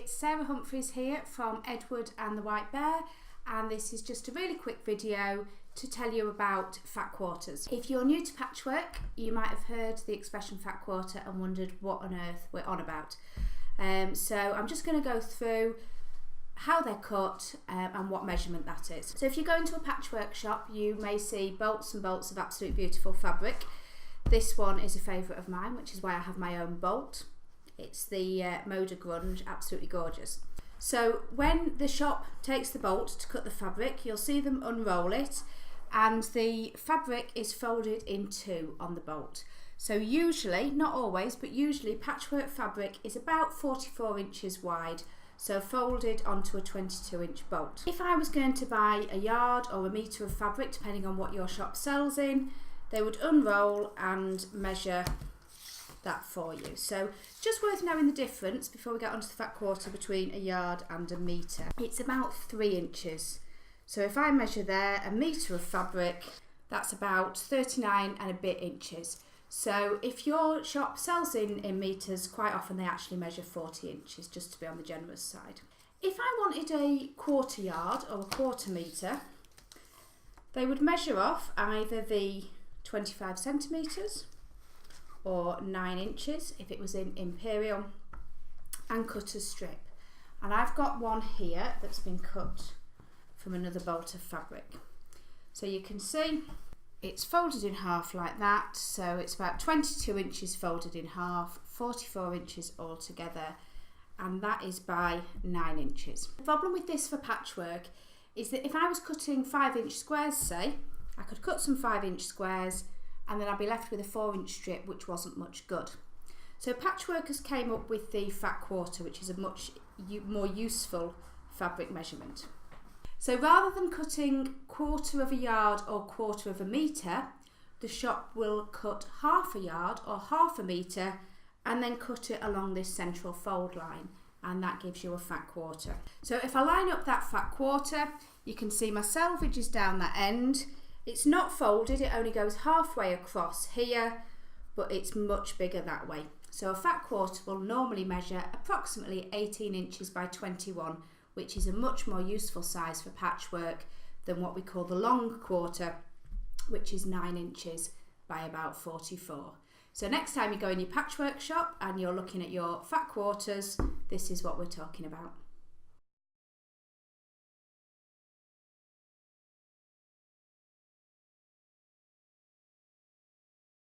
it's Sarah Humphries here from Edward and the White Bear, and this is just a really quick video to tell you about fat quarters. If you're new to patchwork, you might have heard the expression fat quarter and wondered what on earth we're on about. So I'm just going to go through how they're cut and what measurement that is. So if you go into a patchwork shop, you may see bolts and bolts of absolute beautiful fabric. This one is a favourite of mine, which is why I have my own bolt. It's the Moda Grunge, absolutely gorgeous. So when the shop takes the bolt to cut the fabric, you'll see them unroll it, and the fabric is folded in two on the bolt. So usually, not always, but usually patchwork fabric is about 44 inches wide, so folded onto a 22-inch bolt. If I was going to buy a yard or a metre of fabric, depending on what your shop sells in, they would unroll and measure that for you. So just worth knowing the difference before we get onto the fat quarter between a yard and a metre. It's about 3 inches. So if I measure there a metre of fabric, that's about 39 and a bit inches. So if your shop sells in metres, quite often they actually measure 40 inches, just to be on the generous side. If I wanted a quarter yard or a quarter metre, they would measure off either the 25 centimetres or 9 inches if it was in imperial, and cut a strip. And I've got one here that's been cut from another bolt of fabric. So you can see it's folded in half like that, so it's about 22 inches folded in half, 44 inches altogether, and that is by 9 inches. The problem with this for patchwork is that if I was cutting 5-inch squares, say, I could cut some 5-inch squares and then I'd be left with a 4-inch strip, which wasn't much good. So patchworkers came up with the fat quarter, which is a much more useful fabric measurement. So rather than cutting quarter of a yard or quarter of a metre, the shop will cut half a yard or half a metre and then cut it along this central fold line, and that gives you a fat quarter. So if I line up that fat quarter, you can see my selvage is down that end. It's not folded, it only goes halfway across here, but it's much bigger that way. So a fat quarter will normally measure approximately 18 inches by 21, which is a much more useful size for patchwork than what we call the long quarter, which is 9 inches by about 44. So next time you go in your patchwork shop and you're looking at your fat quarters, this is what we're talking about.